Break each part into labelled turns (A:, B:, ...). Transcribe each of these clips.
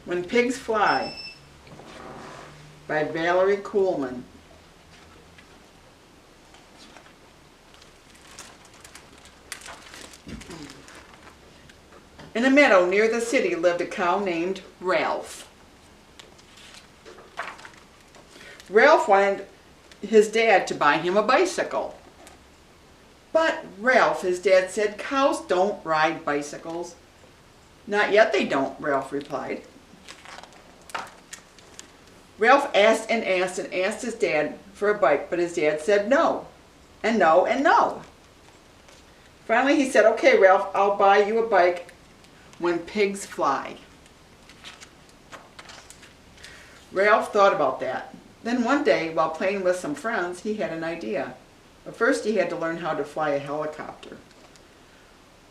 A: When Pigs Fly by Valerie Kuhlman. In a meadow near the city lived a cow named Ralph. Ralph wanted his dad to buy him a bicycle. But Ralph, his dad said, cows don't ride bicycles. Not yet they don't, Ralph replied. Ralph asked and asked and asked his dad for a bike, but his dad said no, and no, and no. Finally he said, okay, Ralph, I'll buy you a bike when pigs fly. Ralph thought about that. Then one day, while playing with some friends, he had an idea. But first he had to learn how to fly a helicopter.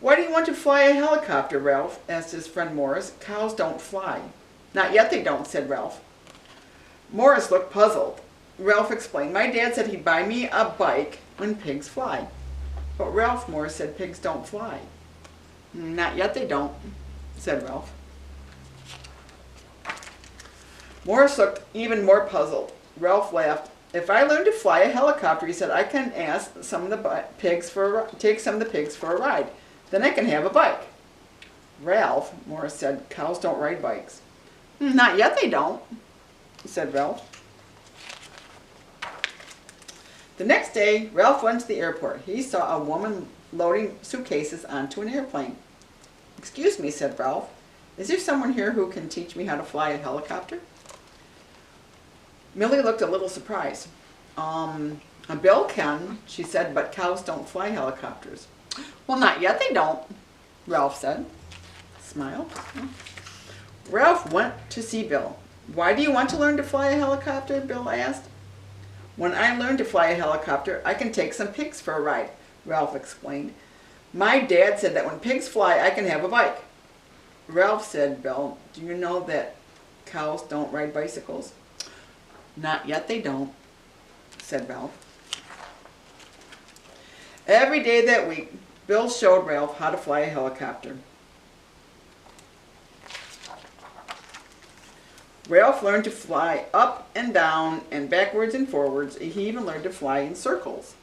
A: Why do you want to fly a helicopter, Ralph? Asked his friend Morris. Cows don't fly. Not yet they don't, said Ralph. Morris looked puzzled. Ralph explained, my dad said he'd buy me a bike when pigs fly. But Ralph, Morris said, pigs don't fly. Not yet they don't, said Ralph. Morris looked even more puzzled. Ralph laughed. If I learn to fly a helicopter, he said, I can ask some of the pigs take some of the pigs for a ride. Then I can have a bike. Ralph, Morris said, cows don't ride bikes. Not yet they don't, said Ralph. The next day, Ralph went to the airport. He saw a woman loading suitcases onto an airplane. Excuse me, said Ralph. Is there someone here who can teach me how to fly a helicopter? Millie looked a little surprised. Bill can, she said, but cows don't fly helicopters. Well, not yet they don't, Ralph said. Smiled. Ralph went to see Bill. Why do you want to learn to fly a helicopter? Bill asked. When I learn to fly a helicopter, I can take some pigs for a ride, Ralph explained. My dad said that when pigs fly, I can have a bike. Ralph said, Bill, do you know that cows don't ride bicycles? Not yet they don't, said Ralph. Every day that week, Bill showed Ralph how to fly a helicopter. Ralph learned to fly up and down and backwards and forwards. He even learned to fly in circles.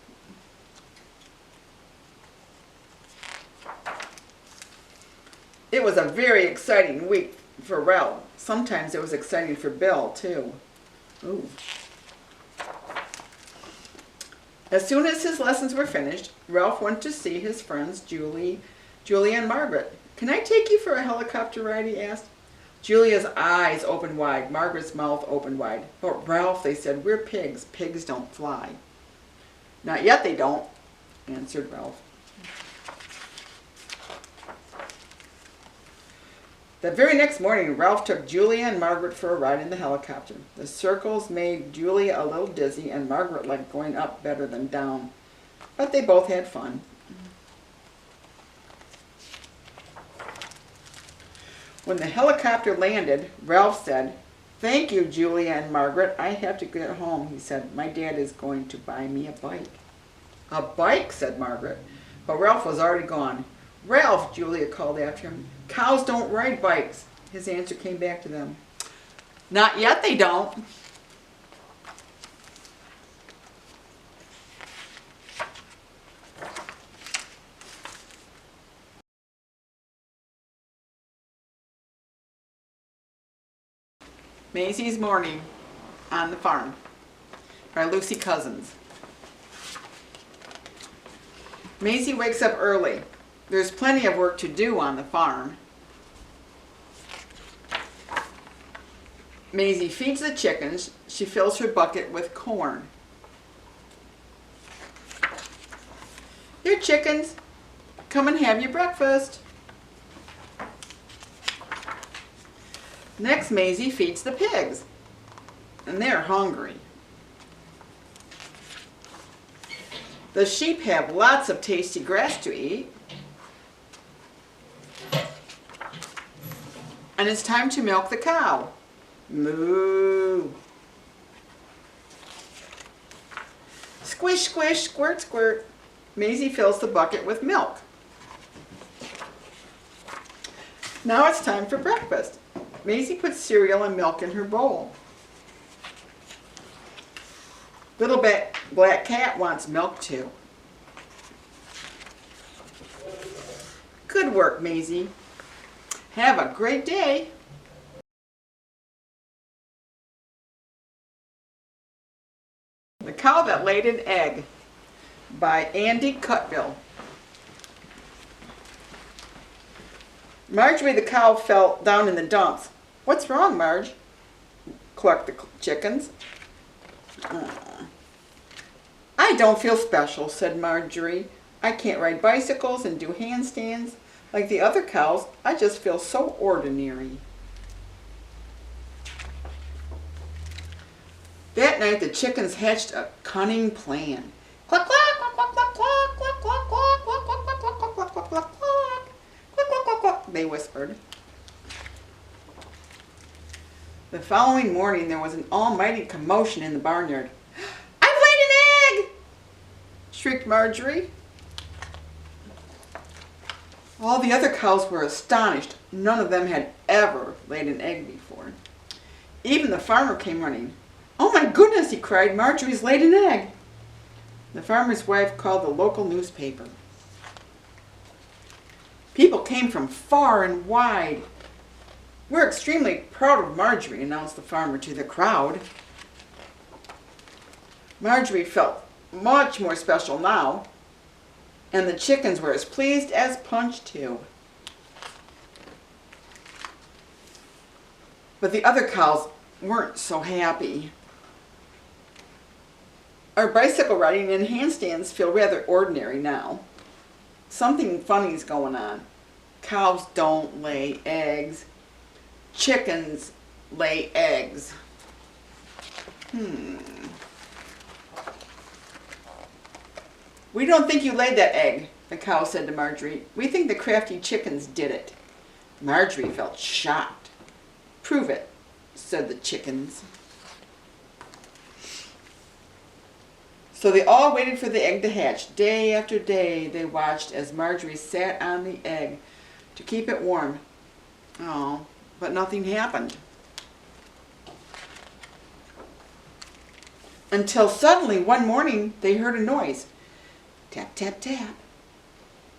A: It was a very exciting week for Ralph. Sometimes it was exciting for Bill, too. Ooh. As soon as his lessons were finished, Ralph went to see his friends Julia and Margaret. Can I take you for a helicopter ride, he asked. Julia's eyes opened wide, Margaret's mouth opened wide. But Ralph, they said, we're pigs. Pigs don't fly. Not yet they don't, answered Ralph. The very next morning, Ralph took Julia and Margaret for a ride in the helicopter. The circles made Julia a little dizzy, and Margaret liked going up better than down. But they both had fun. When the helicopter landed, Ralph said, thank you, Julia and Margaret. I have to get home, he said. My dad is going to buy me a bike. A bike, said Margaret. But Ralph was already gone. Ralph, Julia called after him. Cows don't ride bikes. His answer came back to them. Not yet they don't. Maisie's Morning on the Farm by Lucy Cousins. Maisie wakes up early. There's plenty of work to do on the farm. Maisie feeds the chickens. She fills her bucket with corn. Here, chickens, come and have your breakfast. Next, Maisie feeds the pigs, and they're hungry. The sheep have lots of tasty grass to eat. And it's time to milk the cow. Moo. Squish, squish, squirt, squirt. Maisie fills the bucket with milk. Now it's time for breakfast. Maisie put cereal and milk in her bowl. Little black cat wants milk too. Good work, Maisie. Have a great day. The Cow That Laid an Egg by Andy Cutbill. Marjorie the cow fell down in the dumps. What's wrong, Marge? Clucked the chickens. I don't feel special, said Marjorie. I can't ride bicycles and do handstands like the other cows. I just feel so ordinary. That night the chickens hatched a cunning plan. Cluck, cluck, cluck, cluck, cluck, cluck, cluck, cluck, cluck, cluck, cluck, cluck, cluck, cluck, cluck, cluck, cluck, they whispered. The following morning there was an almighty commotion in the barnyard. I've laid an egg! Shrieked Marjorie. All the other cows were astonished. None of them had ever laid an egg before. Even the farmer came running. Oh my goodness, he cried, Marjorie's laid an egg. The farmer's wife called the local newspaper. People came from far and wide. We're extremely proud of Marjorie, announced the farmer to the crowd. Marjorie felt much more special now, and the chickens were as pleased as Punch too. But the other cows weren't so happy. Our bicycle riding and handstands feel rather ordinary now. Something funny's going on. Cows don't lay eggs. Chickens lay eggs. We don't think you laid that egg, the cow said to Marjorie. We think the crafty chickens did it. Marjorie felt shocked. Prove it, said the chickens. So they all waited for the egg to hatch. Day after day they watched as Marjorie sat on the egg to keep it warm. Oh, but nothing happened. Until suddenly one morning they heard a noise. Tap, tap, tap.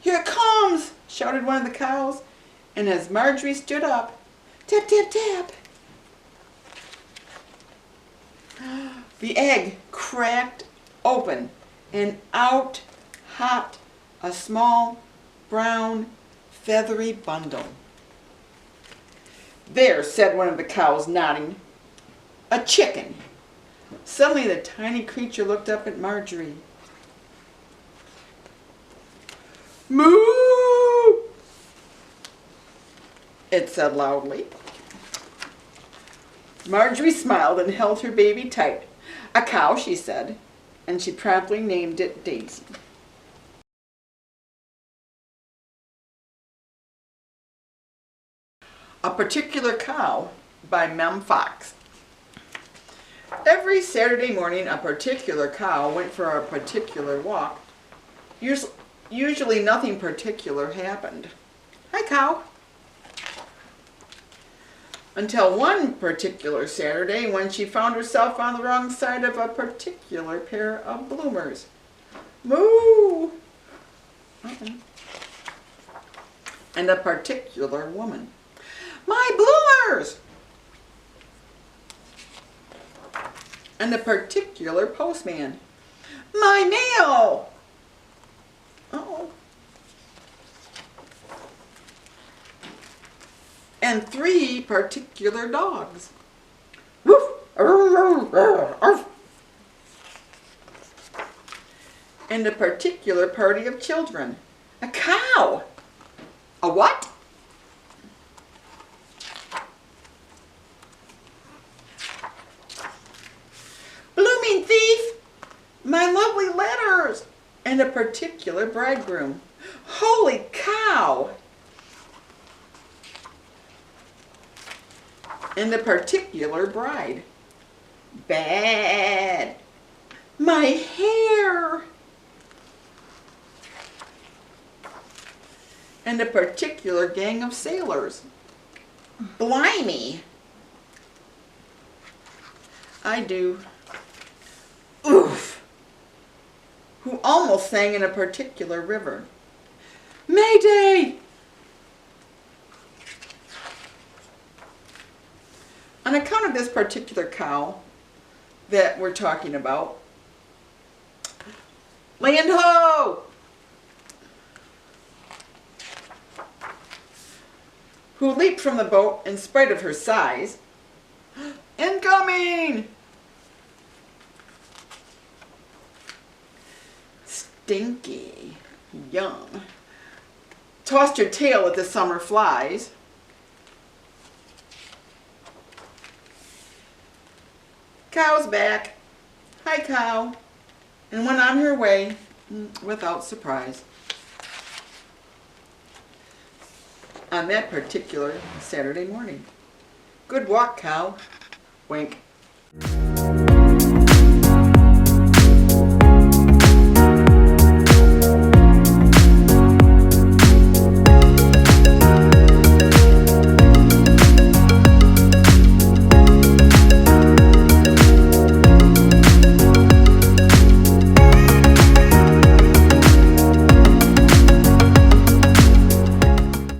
A: Here it comes, shouted one of the cows. And as Marjorie stood up, tap, tap, tap. The egg cracked open, and out hopped a small, brown, feathery bundle. There, said one of the cows, nodding. A chicken. Suddenly the tiny creature looked up at Marjorie. Moo! It said loudly. Marjorie smiled and held her baby tight. A cow, she said, and she promptly named it Daisy. A Particular Cow by Mem Fox. Every Saturday morning, a particular cow went for a particular walk. Usually nothing particular happened. Hi, cow. Until one particular Saturday when she found herself on the wrong side of a particular pair of bloomers. Moo! And a particular woman. My bloomers! And a particular postman. My mail! Uh-oh. And 3 particular dogs. Woof! Arf! And a particular party of children. A cow! A what? Blooming thief! My lovely letters! And a particular bridegroom. Holy cow! And a particular bride. Bad. My hair. And a particular gang of sailors. Blimey. I do. Oof. Who almost sang in a particular river. Mayday! On account of this particular cow that we're talking about, land ho! Who leaped from the boat in spite of her size. Incoming! Stinky. Yum. Tossed your tail at the summer flies. Cow's back. Hi, cow. And went on her way without surprise. On that particular Saturday morning. Good walk, cow. Wink.